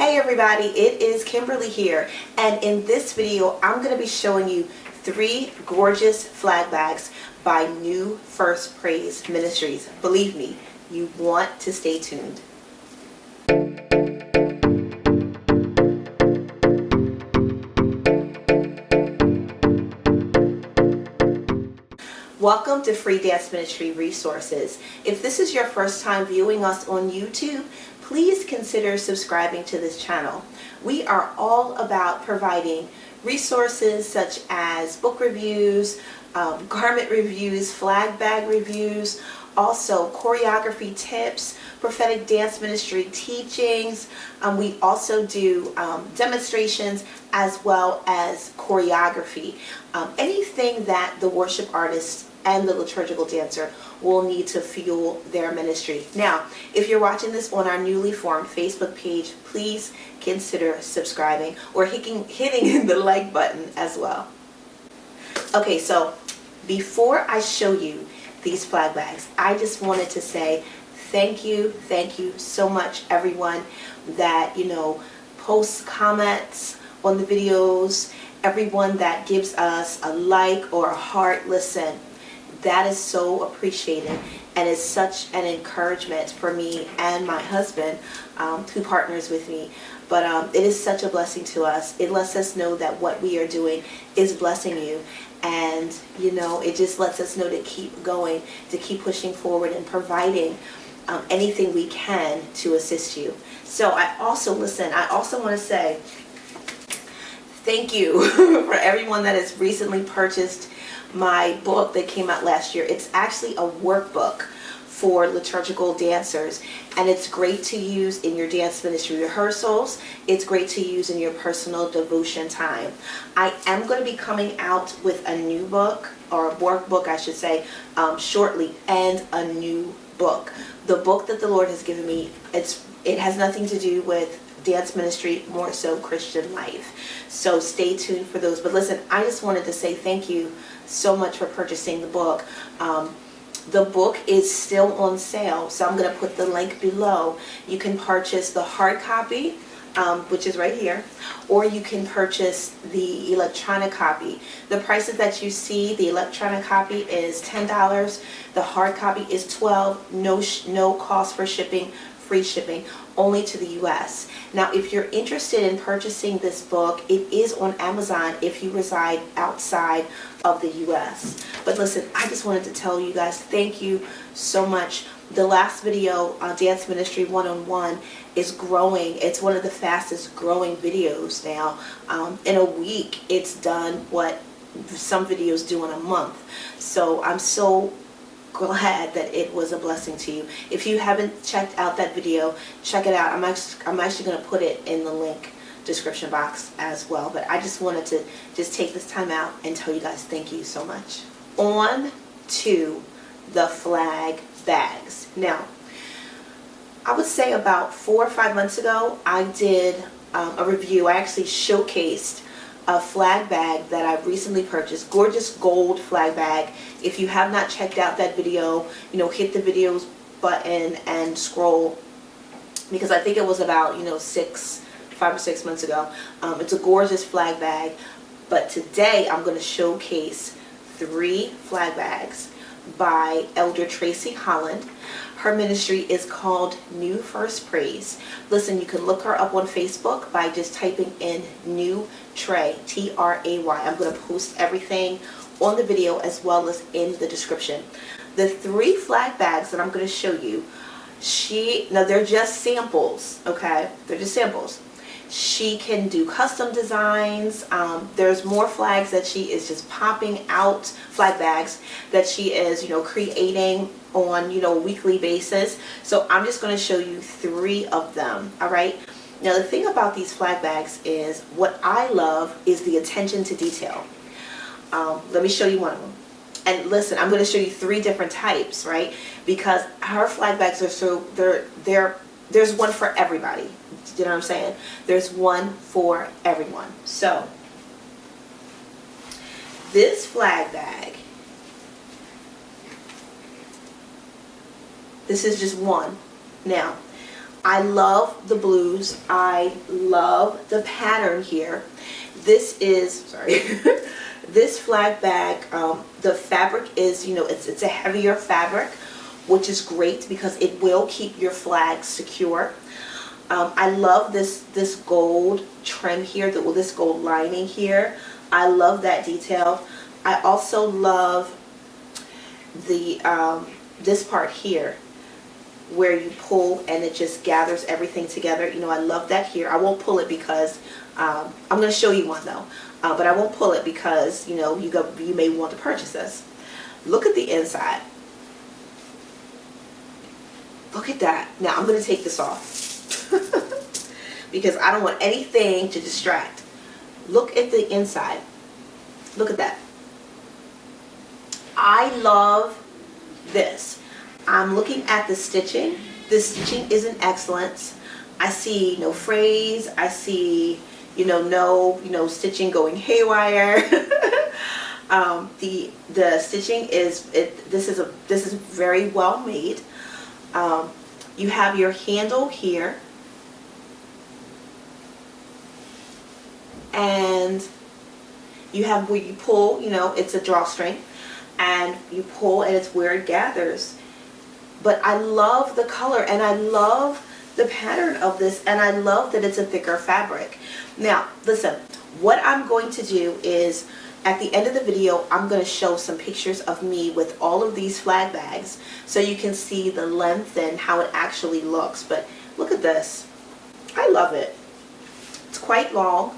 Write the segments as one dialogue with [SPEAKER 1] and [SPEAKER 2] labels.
[SPEAKER 1] Hey everybody, it is Kimberly here, and in this video I'm going to be showing you 3 gorgeous flag bags by New First Praise Ministries. Believe me, you want to stay tuned. Welcome to Free Dance Ministry Resources. If this is your first time viewing us on YouTube, please consider subscribing to this channel. We are all about providing resources such as book reviews, garment reviews, flag bag reviews, also choreography tips, prophetic dance ministry teachings. We also do demonstrations as well as choreography. Anything that the worship artists and the liturgical dancer will need to fuel their ministry. Now, if you're watching this on our newly formed Facebook page, please consider subscribing or hitting the like button as well. Okay, so before I show you these flag bags, I just wanted to say thank you so much, everyone that posts comments on the videos, everyone that gives us a like or a heart. Listen, that is so appreciated and is such an encouragement for me and my husband who partners with me. But it is such a blessing to us. It lets us know that what we are doing is blessing you. And, it just lets us know to keep going, to keep pushing forward and providing anything we can to assist you. So I also want to say thank you for everyone that has recently purchased my book that came out last year. It's actually a workbook for liturgical dancers, and it's great to use in your dance ministry rehearsals. It's great to use in your personal devotion time. I am going to be coming out with a new book, or a workbook I should say, shortly, and a new book. The book that the Lord has given me, it has nothing to do with dance ministry, more so Christian life. So stay tuned for those. But listen, I just wanted to say thank you so much for purchasing the book. The book is still on sale, so I'm going to put the link below. You can purchase the hard copy, which is right here, or you can purchase the electronic copy. The prices that you see, the electronic copy is $10, the hard copy is $12, no cost for shipping, free shipping, only to the US. Now, if you're interested in purchasing this book, it is on Amazon if you reside outside of the US. But listen, I just wanted to tell you guys thank you so much. The last video, Dance Ministry One-on-One, is growing. It's one of the fastest growing videos now. In a week, it's done what some videos do in a month. So I'm so glad that it was a blessing to you. If you haven't checked out that video, check it out. I'm actually going to put it in the link description box as well. But I just wanted to take this time out and tell you guys thank you so much. On to the flag bags. Now, I would say about 4 or 5 months ago, I did a review. I actually showcased a flag bag that I recently purchased, gorgeous gold flag bag. If you have not checked out that video, hit the videos button and scroll, because I think it was about 5 or 6 months ago. It's a gorgeous flag bag, but today I'm going to showcase 3 flag bags by Elder Traysey Holland. Her ministry is called New First Praise. Listen, you can look her up on Facebook by just typing in New Tray, T-R-A-Y. I'm going to post everything on the video as well as in the description. The 3 flag bags that I'm going to show you, now they're just samples, okay? They're just samples. She can do custom designs. There's more flags that she is just popping out, flag bags that she is, creating on, a weekly basis. So I'm just going to show you 3 of them, all right? Now, the thing about these flag bags is what I love is the attention to detail. Let me show you one of them. And listen, I'm going to show you 3 different types, right? Because her flag bags are so, there's one for everybody. You know what I'm saying? There's one for everyone. So, this flag bag, this is just one. Now, I love the blues. I love the pattern here. This is, sorry, this flag bag, the fabric is, you know, it's a heavier fabric, which is great because it will keep your flags secure. I love this gold trim here, this gold lining here. I love that detail. I also love the this part here where you pull and it just gathers everything together. You know, I love that here. I won't pull it because I'm going to show you one though, but I won't pull it because, you know, you may want to purchase this. Look at the inside. Look at that. Now I'm going to take this off because I don't want anything to distract. Look at the inside. Look at that. I love this. I'm looking at the stitching. The stitching is an excellence. I see no frays. I see, you know, no stitching going haywire. The stitching is this is very well made. You have your handle here, and you have where you pull, you know, it's a drawstring, and you pull and it's where it gathers. But I love the color and I love the pattern of this, and I love that it's a thicker fabric. Now listen, what I'm going to do is at the end of the video I'm going to show some pictures of me with all of these flag bags so you can see the length and how it actually looks. But look at this. I love it. It's quite long.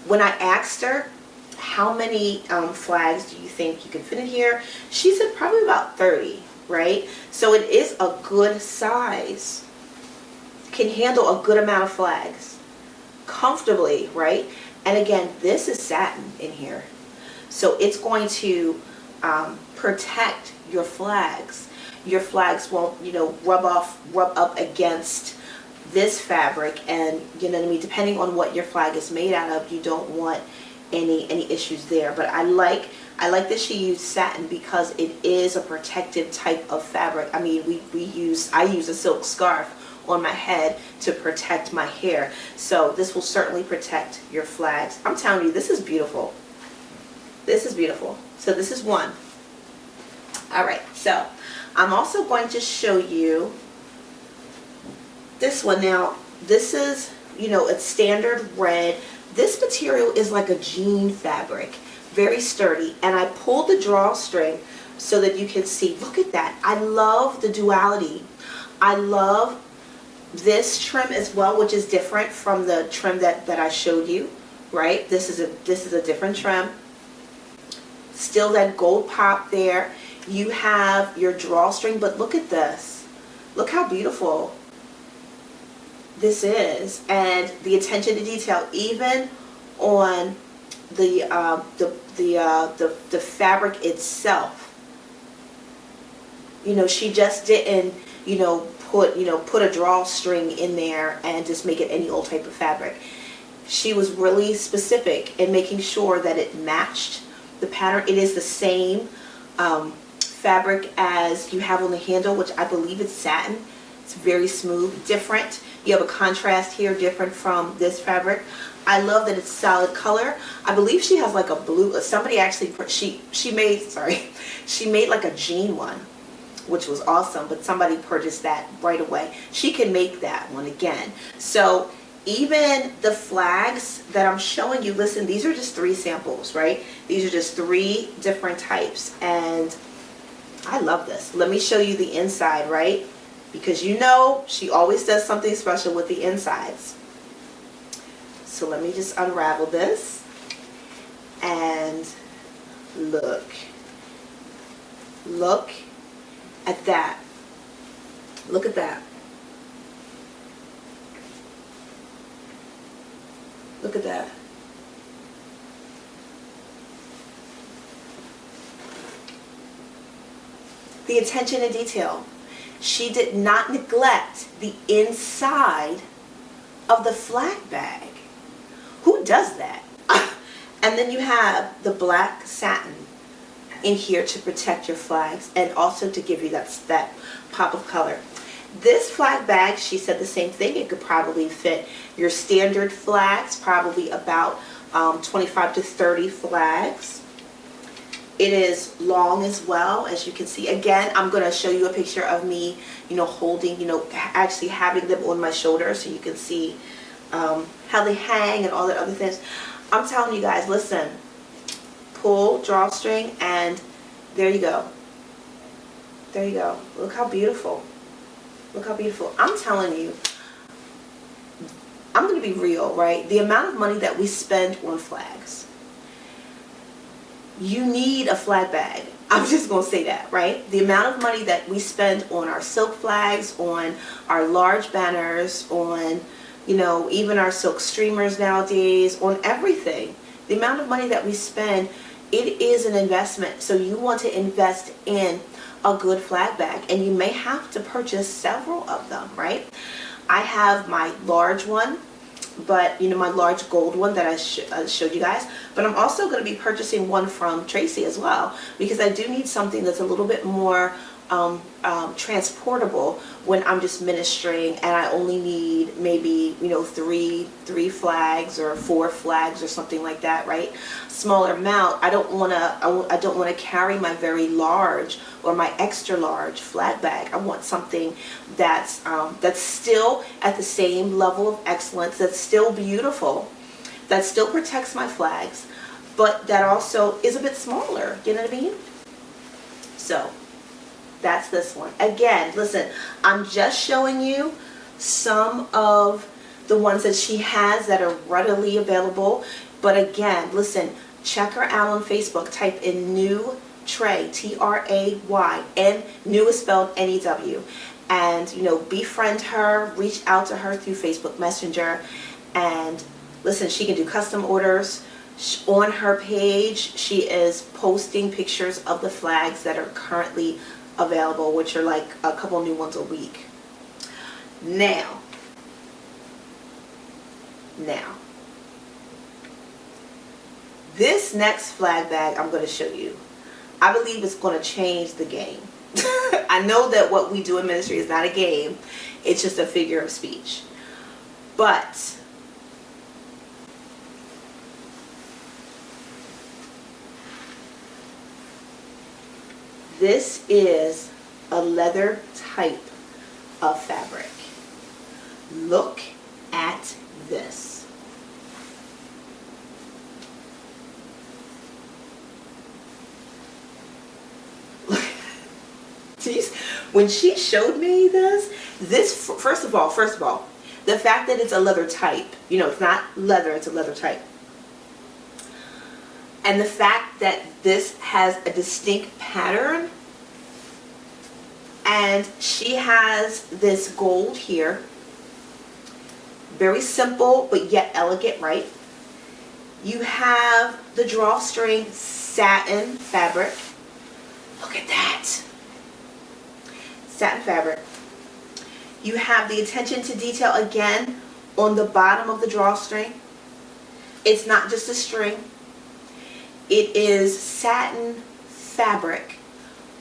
[SPEAKER 1] When I asked her how many flags do you think you can fit in here, she said probably about 30, right? So it is a good size. Can handle a good amount of flags comfortably, right? And again, this is satin in here, so it's going to protect your flags. Your flags won't, you know, rub up against this fabric, and you know what I mean, depending on what your flag is made out of, you don't want any issues there. But I like that she used satin because it is a protective type of fabric. I mean, I use a silk scarf on my head to protect my hair, so this will certainly protect your flags. I'm telling you, this is beautiful. This is beautiful. So this is one. All right, so I'm also going to show you this one. Now this is, you know, it's standard red. This material is like a jean fabric, very sturdy, and I pulled the drawstring so that you can see. Look at that. I love the duality. I love this trim as well, which is different from the trim that I showed you, right? This is a different trim. Still that gold pop there. You have your drawstring, but look at this. Look how beautiful this is, and the attention to detail, even on the fabric itself. You know, she just didn't, you know, put a drawstring in there and just make it any old type of fabric. She was really specific in making sure that it matched the pattern. It is the same fabric as you have on the handle, which I believe is satin. It's very smooth, different. You have a contrast here, different from this fabric. I love that it's solid color. I believe she has like a blue. Somebody actually she made like a jean one, which was awesome, but somebody purchased that right away. She can make that one again. So even the flags that I'm showing you, listen, these are just 3 samples, right? These are just 3 different types, and I love this. Let me show you the inside, right? Because you know she always does something special with the insides. So let me just unravel this, and look at that. Look at that. Look at that. The attention to detail. She did not neglect the inside of the flag bag. Who does that? And then you have the black satin in here to protect your flags and also to give you that pop of color. This flag bag, she said the same thing. It could probably fit your standard flags, probably about 25 to 30 flags. It is long as well, as you can see. Again, I'm going to show you a picture of me, holding, actually having them on my shoulder so you can see how they hang and all that other things. I'm telling you guys, listen, pull drawstring and there you go. There you go. Look how beautiful. Look how beautiful. I'm telling you, I'm going to be real, right? The amount of money that we spend on flags, you need a flag bag. I'm just going to say that, right? The amount of money that we spend on our silk flags, on our large banners, on, even our silk streamers nowadays, on everything. The amount of money that we spend, it is an investment. So you want to invest in a good flag bag, and you may have to purchase several of them, right? I have my large one, but my large gold one that I showed you guys, but I'm also going to be purchasing one from Traysey as well, because I do need something that's a little bit more transportable when I'm just ministering and I only need maybe three flags or 4 flags or something like that, right? Smaller amount. I don't want to carry my very large or my extra large flag bag. I want something that's still at the same level of excellence, that's still beautiful, that still protects my flags, but that also is a bit smaller. You know what I mean? So that's this one. Again, listen, I'm just showing you some of the ones that she has that are readily available. But again, listen, check her out on Facebook. Type in New Tray, Tray, and New is spelled N-E-W. And, befriend her, reach out to her through Facebook Messenger. And listen, she can do custom orders. On her page, she is posting pictures of the flags that are currently available, which are like a couple new ones a week. Now, this next flag bag I'm going to show you, I believe it's going to change the game. I know that what we do in ministry is not a game, it's just a figure of speech. But this is a leather type of fabric. Look at this. When she showed me this, first of all, the fact that it's a leather type, it's not leather, it's a leather type. And the fact that this has a distinct pattern, and she has this gold here, very simple but yet elegant, right? You have the drawstring satin fabric. Look at that. Satin fabric. You have the attention to detail again on the bottom of the drawstring. It's not just a string. It is satin fabric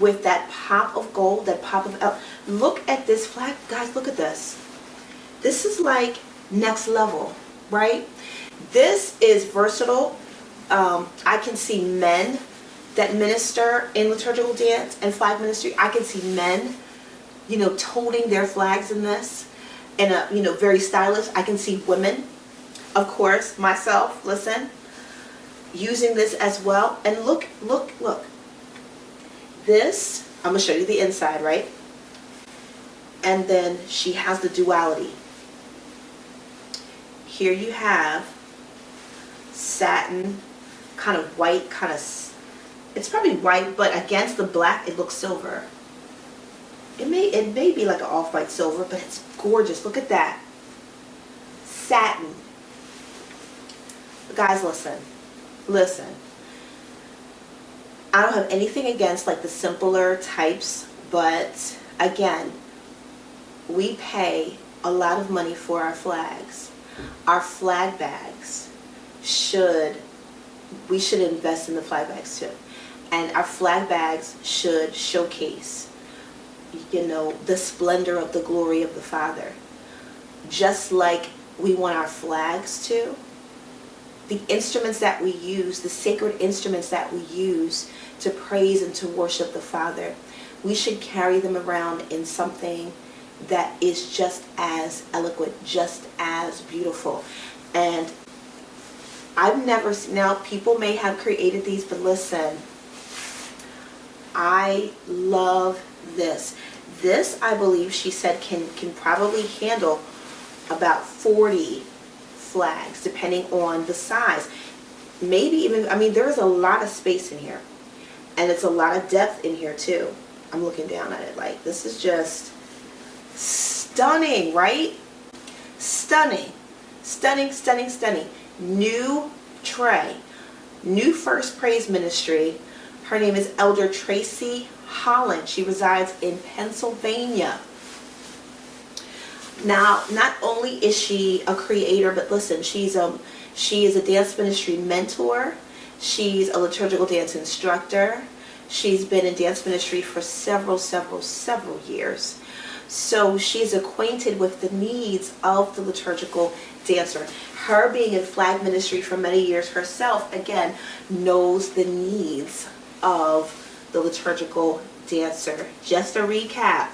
[SPEAKER 1] with that pop of gold, that pop of... Look at this flag. Guys, look at this. This is like next level, right? This is versatile. I can see men that minister in liturgical dance and flag ministry. I can see men, toting their flags in this, and very stylish. I can see women, of course, myself, listen, using this as well. And look. This, I'm going to show you the inside, right? And then she has the duality. Here you have satin, kind of white, it's probably white, but against the black, it looks silver. It may be like an off-white silver, but it's gorgeous. Look at that. Satin. Guys, listen. I don't have anything against like the simpler types, but again, we pay a lot of money for our flags. Our flag bags we should invest in the flag bags too. And our flag bags should showcase the splendor of the glory of the Father. Just like we want our flags to, the instruments that we use, the sacred instruments that we use to praise and to worship the Father, we should carry them around in something that is just as eloquent, just as beautiful. And I've never seen, now people may have created these, but listen, I love this. This, I believe she said, can probably handle about 40 flags, depending on the size. Maybe even, I mean, there is a lot of space in here. And it's a lot of depth in here too. I'm looking down at it like, this is just stunning, right? Stunning. Stunning, stunning, stunning. New tray. New First Praise Ministry. Her name is Elder Traysey Holland. She resides in Pennsylvania. Now, not only is she a creator, but listen, she is a dance ministry mentor. She's a liturgical dance instructor. She's been in dance ministry for several years. So she's acquainted with the needs of the liturgical dancer. Her being in flag ministry for many years herself, again, knows the needs of the liturgical dancer. Just a recap,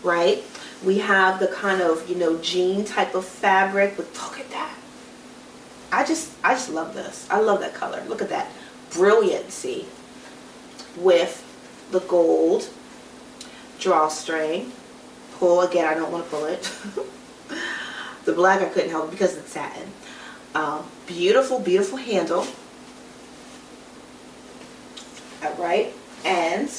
[SPEAKER 1] right? We have the kind of, jean type of fabric, but look at that. I just love this. I love that color. Look at that brilliancy with the gold drawstring. Pull again, I don't want to pull it. The black I couldn't help because it's satin. Beautiful, beautiful handle. All right, and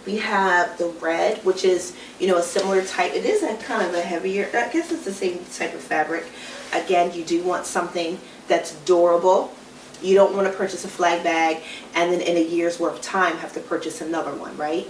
[SPEAKER 1] we have the red, which is, a similar type. It is a kind of a heavier, I guess it's the same type of fabric. Again, you do want something that's durable. You don't want to purchase a flag bag and then in a year's worth of time have to purchase another one, right?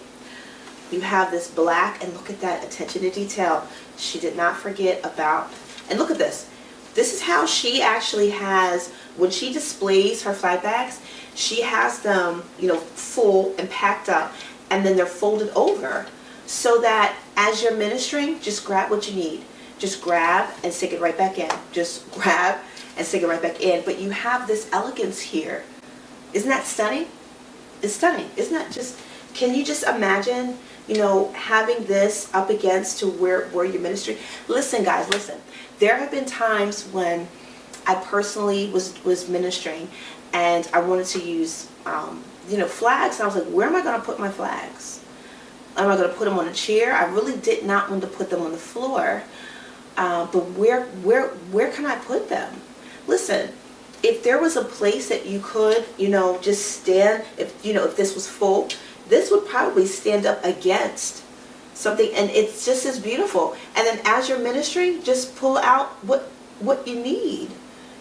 [SPEAKER 1] You have this black, and look at that attention to detail. She did not forget about, and look at this. This is how she actually has, when she displays her flag bags, she has them, full and packed up, and then they're folded over so that as you're ministering, just grab what you need. Just grab and stick it right back in. Just grab and stick it right back in. But you have this elegance here. Isn't that stunning? It's stunning. Isn't that just, can you just imagine, having this up against to where you're ministering? Listen, guys, listen. There have been times when I personally was ministering and I wanted to use, flags. And I was like, where am I going to put my flags? Am I going to put them on a chair? I really did not want to put them on the floor. But where can I put them? Listen, if there was a place that you could, just stand, if this was full, this would probably stand up against something, and it's just as beautiful. And then as you're ministering, just pull out what you need,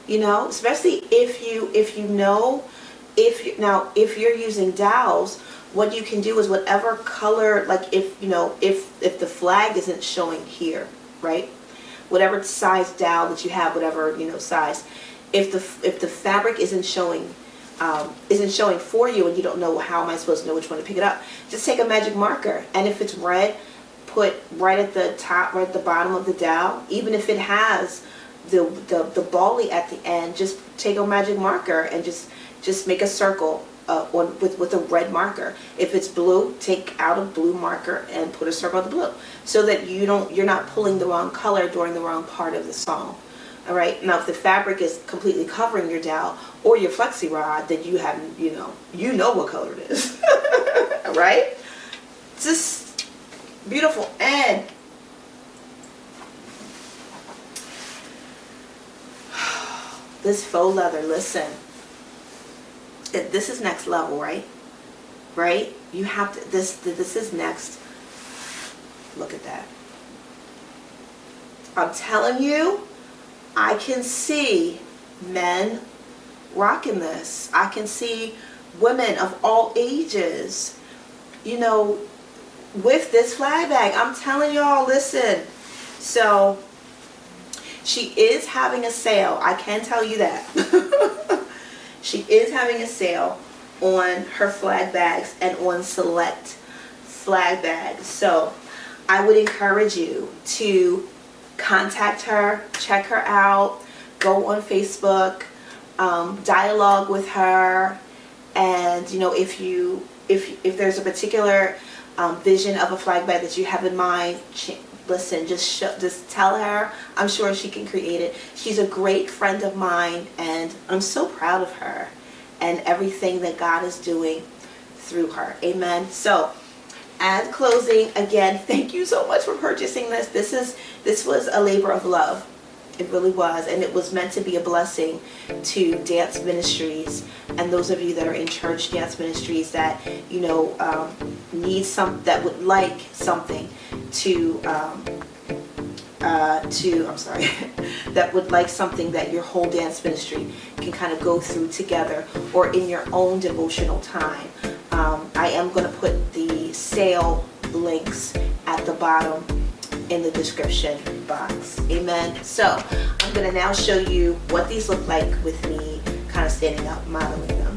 [SPEAKER 1] especially if you're using dowels, what you can do is whatever color, like if the flag isn't showing here, right? Whatever size dowel that you have, whatever size, if the fabric isn't showing for you and you don't know how am I supposed to know which one to pick it up, just take a magic marker, and if it's red, put right at the top, right at the bottom of the dowel. Even if it has the bally at the end, just take a magic marker and just make a circle with a red marker. If it's blue, take out a blue marker and put a circle of the blue, so that you're not pulling the wrong color during the wrong part of the song. All right. Now, if the fabric is completely covering your dowel or your flexi rod, then you haven't, you know what color it is. Right? Just beautiful. And this faux leather, listen. This is next level, right? Right? You have to, this is next. Look at that. I'm telling you, I can see men rocking this. I can see women of all ages, with this flag bag. I'm telling y'all, listen. So she is having a sale. I can tell you that. She is having a sale on her flag bags and on select flag bags. So I would encourage you to contact her, check her out, go on Facebook, dialogue with her, and you know, if there's a particular vision of a flag bag that you have in mind, listen, just tell her. I'm sure she can create it. She's a great friend of mine, and I'm so proud of her and everything that God is doing through her. Amen. So, as closing, again, thank you so much for purchasing this. This was a labor of love. It really was, and it was meant to be a blessing to dance ministries and those of you that are in church dance ministries that, you know, that would like something that would like something that your whole dance ministry can kind of go through together or in your own devotional time. I am going to put the sale links at the bottom in the description box. Amen. So I'm going to now show you what these look like with me kind of standing up, modeling them.